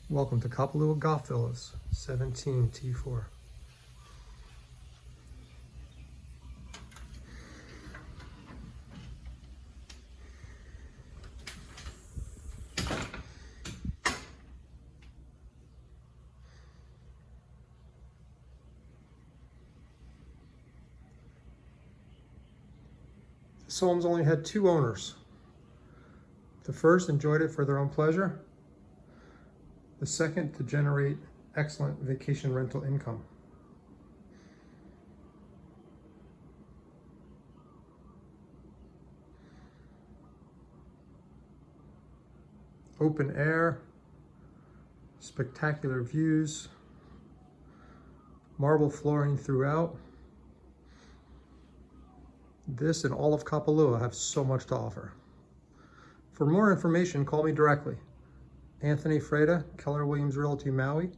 Welcome to Kapalua Golf Villas, 17 T4. This home's only had 2 owners. The first enjoyed it for their own pleasure. The second to generate excellent vacation rental income. Open air, spectacular views, marble flooring throughout. This and all of Kapalua have so much to offer. For more information, call me directly. Anthony Freda, Keller Williams Realty Maui,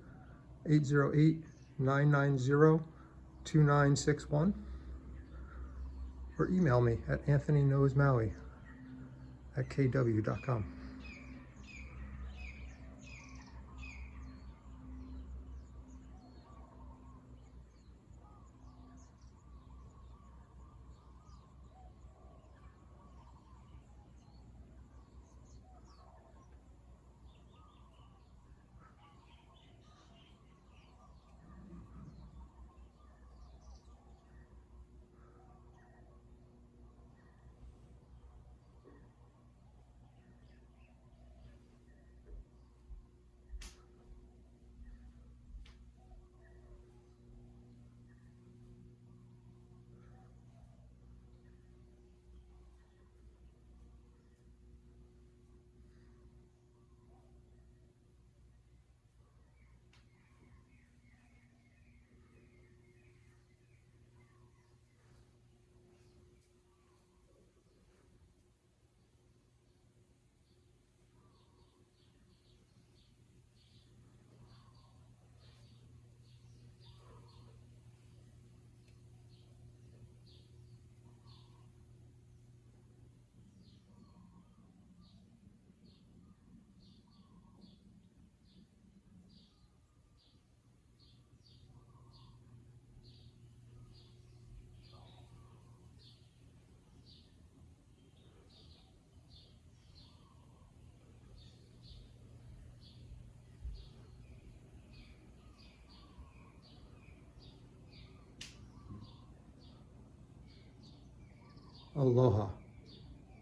808-990-2961. Or email me at anthonyknowsmaui@kw.com. Aloha.